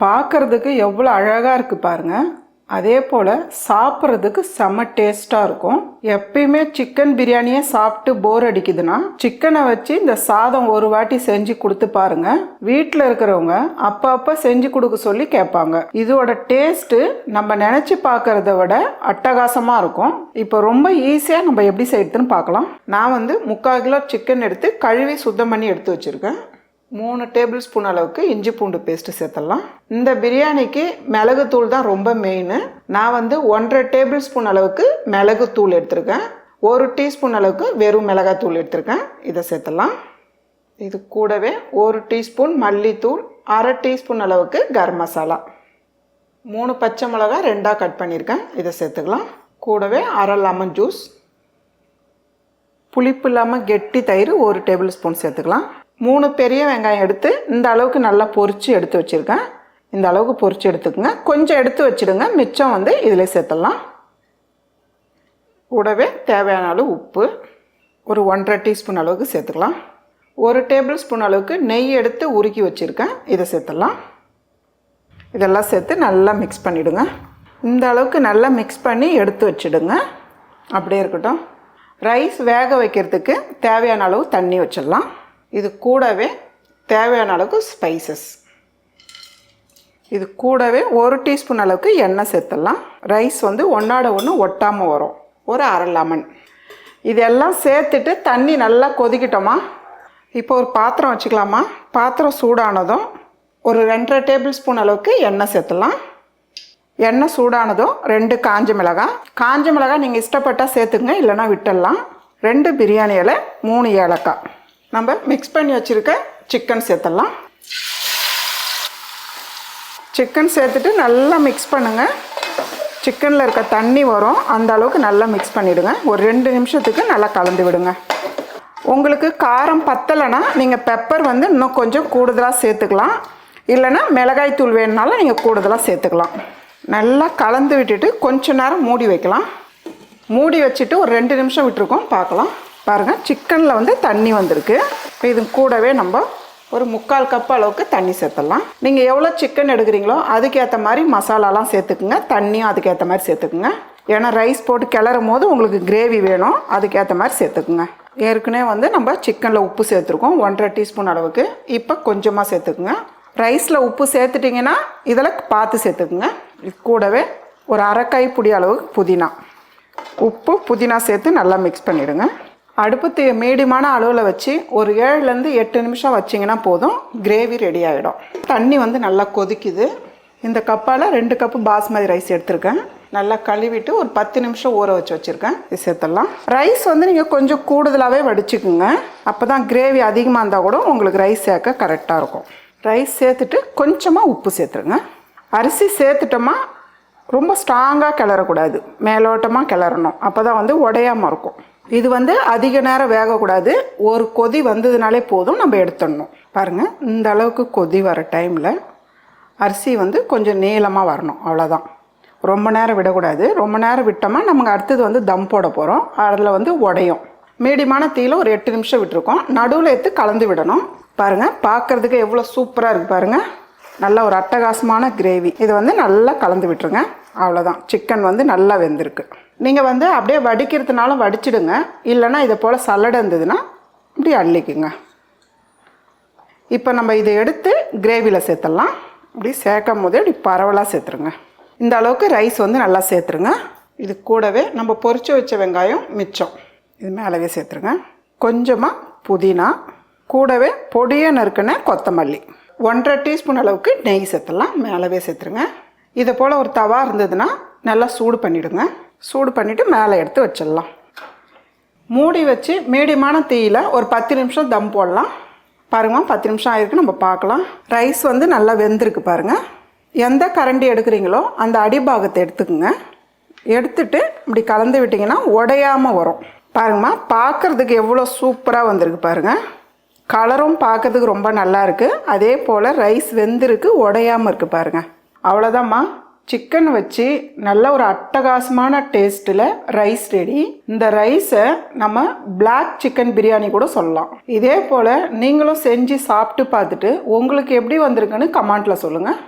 பார்க்கறதுக்கு எவ்வளோ அழகாக இருக்குது பாருங்கள். அதே போல் சாப்பிட்றதுக்கு செம்ம டேஸ்ட்டாக இருக்கும். எப்பயுமே சிக்கன் பிரியாணியே சாப்பிட்டு போர் அடிக்குதுன்னா சிக்கனை வச்சு இந்த சாதம் ஒரு வாட்டி செஞ்சு கொடுத்து பாருங்க. வீட்டில் இருக்கிறவங்க அப்பப்போ செஞ்சு கொடுக்க சொல்லி கேட்பாங்க. இதோட டேஸ்ட்டு நம்ம நினச்சி பார்க்கறத விட அட்டகாசமாக இருக்கும். இப்போ ரொம்ப ஈஸியாக நம்ம எப்படி செய்யறதுன்னு பார்க்கலாம். நான் 3/4 கிலோ சிக்கன் எடுத்து கழுவி சுத்தம் பண்ணி எடுத்து வச்சுருக்கேன். 3 டேபிள் ஸ்பூன் அளவுக்கு இஞ்சி பூண்டு பேஸ்ட்டு சேர்த்துடலாம். இந்த பிரியாணிக்கு மிளகுத்தூள் தான் ரொம்ப மெயின். நான் 1.5 டேபிள் ஸ்பூன் அளவுக்கு மிளகுத்தூள் எடுத்திருக்கேன். 1 டீஸ்பூன் அளவுக்கு வெறும் மிளகாத்தூள் எடுத்திருக்கேன். இதை சேர்த்துடலாம். இது கூடவே 1 டீஸ்பூன் மல்லித்தூள், 1/2 டீஸ்பூன் அளவுக்கு கரம் மசாலா, 3 பச்சை மிளகா 2ஆக கட் பண்ணியிருக்கேன். இதை சேர்த்துக்கலாம். கூடவே 1/2 லெமன் ஜூஸ், புளிப்பு இல்லாமல் கெட்டி தயிர் 1 டேபிள் ஸ்பூன் சேர்த்துக்கலாம். 3 பெரிய வெங்காயம் எடுத்து இந்த அளவுக்கு நல்லா பொரித்து எடுத்து வச்சுருக்கேன். இந்த அளவுக்கு பொரித்து எடுத்துக்கோங்க. கொஞ்சம் எடுத்து வச்சுடுங்க, மிச்சம் இதில் சேர்த்துடலாம். கூடவே தேவையான அளவு உப்பு, ஒரு 1.5 டீஸ்பூன் அளவுக்கு சேர்த்துக்கலாம். 1 டேபிள் ஸ்பூன் அளவுக்கு நெய் எடுத்து உருக்கி வச்சுருக்கேன். இதை சேர்த்துடலாம். இதெல்லாம் சேர்த்து நல்லா மிக்ஸ் பண்ணிவிடுங்க. இந்த அளவுக்கு நல்லா மிக்ஸ் பண்ணி எடுத்து வச்சுடுங்க. அப்படியே இருக்கட்டும். ரைஸ் வேக வைக்கிறதுக்கு தேவையான அளவு தண்ணி வச்சிடலாம். இது கூடவே தேவையான அளவுக்கு ஸ்பைசஸ், இது கூடவே 1 டீஸ்பூன் அளவுக்கு எண்ணெய் சேர்த்துடலாம். ரைஸ் ஒன்றோட ஒன்று ஒட்டாமல் வரும். ஒரு 1/2 லெமன், இதெல்லாம் சேர்த்துட்டு தண்ணி நல்லா கொதிக்கிட்டோமா. இப்போ ஒரு பாத்திரம் வச்சுக்கலாமா. பாத்திரம் சூடானதும் ஒரு 2.5 டேபிள் ஸ்பூன் அளவுக்கு எண்ணெய் சேர்த்துடலாம். எண்ணெய் சூடானதும் 2 காஞ்ச மிளகாய் நீங்கள் இஷ்டப்பட்டால் சேர்த்துக்குங்க, இல்லைனா விட்டுடலாம். 2 பிரியாணி இலை, 3 ஏலக்காய். நம்ம மிக்ஸ் பண்ணி வச்சுருக்க சிக்கன் சேர்த்துடலாம். சிக்கன் சேர்த்துட்டு நல்லா மிக்ஸ் பண்ணுங்கள். சிக்கனில் இருக்க தண்ணி வரும், அந்த அளவுக்கு நல்லா மிக்ஸ் பண்ணிவிடுங்க. ஒரு 2 நிமிஷத்துக்கு நல்லா கலந்து விடுங்க. உங்களுக்கு காரம் பத்தலைன்னா நீங்கள் பெப்பர் இன்னும் கொஞ்சம் கூடுதலாக சேர்த்துக்கலாம், இல்லைன்னா மிளகாய் தூள் வேணுனாலும் நீங்கள் கூடுதலாக சேர்த்துக்கலாம். நல்லா கலந்து விட்டுட்டு கொஞ்ச நேரம் மூடி வைக்கலாம். மூடி வச்சுட்டு ஒரு 2 நிமிஷம் விட்டுருக்கோம், பார்க்கலாம். பாருங்கள், சிக்கனில் தண்ணி வந்திருக்கு. இது கூடவே நம்ம ஒரு 3/4 கப் அளவுக்கு தண்ணி சேர்த்துடலாம். நீங்கள் எவ்வளோ சிக்கன் எடுக்கிறீங்களோ அதுக்கேற்ற மாதிரி மசாலாலாம் சேர்த்துக்குங்க. தண்ணியும் அதுக்கேற்ற மாதிரி சேர்த்துக்குங்க. ஏன்னா ரைஸ் போட்டு கிளறும் போது உங்களுக்கு கிரேவி வேணும், அதுக்கேற்ற மாதிரி சேர்த்துக்குங்க. ஏற்கனவே நம்ம சிக்கனில் உப்பு சேர்த்துருக்கோம் 1.5 டீஸ்பூன் அளவுக்கு. இப்போ கொஞ்சமாக சேர்த்துக்குங்க. ரைஸில் உப்பு சேர்த்துட்டிங்கன்னா இதில் பார்த்து சேர்த்துக்குங்க. இது கூடவே ஒரு 1/2 கைப்பிடி அளவுக்கு புதினா, உப்பு புதினா சேர்த்து நல்லா மிக்ஸ் பண்ணிவிடுங்க. அடுப்பு மீடியமான அளவில் வச்சு ஒரு 7லேருந்து 8 நிமிஷம் வச்சிங்கன்னா போதும், கிரேவி ரெடி ஆகிடும். தண்ணி நல்லா கொதிக்குது. இந்த கப்பால் 2 கப்பு பாஸ்மதி ரைஸ் எடுத்திருக்கேன். நல்லா கழுவிட்டு ஒரு 10 நிமிஷம் ஊற வச்சுருக்கேன். இது சேர்த்துடலாம். ரைஸ் நீங்கள் கொஞ்சம் கூடுதலாகவே வடிச்சுக்குங்க. அப்போ தான் கிரேவி அதிகமாக இருந்தால் கூட உங்களுக்கு ரைஸ் சேர்க்க கரெக்டாக இருக்கும். ரைஸ் சேர்த்துட்டு கொஞ்சமாக உப்பு சேர்த்துருங்க. அரிசி சேர்த்துட்டோமா ரொம்ப ஸ்ட்ராங்காக கிளறக்கூடாது, மேலோட்டமாக கிளறணும். அப்போ தான் உடையாமல் இருக்கும். இது அதிக நேரம் வேகக்கூடாது. ஒரு கொதி வந்ததுனாலே போதும், நம்ம எடுத்துடணும். பாருங்கள், இந்த அளவுக்கு கொதி வர டைமில் அரிசி கொஞ்சம் நீளமாக வரணும், அவ்வளோதான். ரொம்ப நேரம் விடக்கூடாது. ரொம்ப நேரம் விட்டோமா நமக்கு அடுத்தது தம் போட போகிறோம், அதில் உடையும். மீடியமான தீயில் ஒரு 8 நிமிஷம் விட்டுருக்கோம். நடுவில் எடுத்து கலந்து விடணும். பாருங்கள், பார்க்குறதுக்கு எவ்வளோ சூப்பராக இருக்குது பாருங்கள். நல்ல ஒரு அட்டகாசமான கிரேவி. இது நல்லா கலந்து விட்டுருங்க. அவ்வளோதான், சிக்கன் நல்லா வெந்திருக்கு. நீங்கள் அப்படியே வடிக்கிறதுனாலும் வடிச்சிடுங்க, இல்லைன்னா இதை போல் சல்லடை இருந்ததுன்னா இப்படி அள்ளிக்குங்க. இப்போ நம்ம இதை எடுத்து கிரேவியில் சேர்த்துடலாம். இப்படி சேர்க்கும் போதே இப்படி பரவலாக சேர்த்துருங்க. இந்த அளவுக்கு ரைஸ் நல்லா சேர்த்துருங்க. இது கூடவே நம்ம பொரிச்சு வச்ச வெங்காயம் மிச்சம் இது மேலவே சேர்த்துருங்க. கொஞ்சமாக புதினா, கூடவே பொடியை நறுக்குன கொத்தமல்லி, 1.5 டீஸ்பூன் அளவுக்கு நெய் சேர்த்துடலாம். மேலவே சேர்த்துருங்க. இதை போல் ஒரு தவா இருந்ததுன்னா நல்லா சூடு பண்ணிவிடுங்க. சூடு பண்ணிவிட்டு மேலே எடுத்து வச்சிடலாம். மூடி வச்சு மீடியமான தீயில் ஒரு 10 நிமிஷம் தம் போடலாம். பாருங்கள், 10 நிமிஷம் ஆகிருக்கு. நம்ம பார்க்கலாம். ரைஸ் நல்லா வெந்திருக்கு பாருங்கள். எந்த கரண்டி எடுக்கிறீங்களோ அந்த அடிபாகத்தை எடுத்துக்குங்க. எடுத்துட்டு இப்படி கலந்து விட்டிங்கன்னா உடையாமல் வரும். பாருங்கம்மா, பார்க்குறதுக்கு எவ்வளோ சூப்பராக வந்திருக்கு பாருங்கள். கலரும் பார்க்கறதுக்கு ரொம்ப நல்லா இருக்குது. அதே போல் ரைஸ் வெந்திருக்கு, உடையாமல் இருக்குது பாருங்கள். அவ்வளோதாம்மா, சிக்கன் வச்சு நல்ல ஒரு அட்டகாசமான டேஸ்ட்டில் ரைஸ் ரெடி. இந்த ரைஸை நம்ம பிளாக் சிக்கன் பிரியாணி கூட சொல்லலாம். இதே போல் நீங்களும் செஞ்சு சாப்பிட்டு பார்த்துட்டு உங்களுக்கு எப்படி வந்திருக்குன்னு கமெண்ட்டில் சொல்லுங்கள்.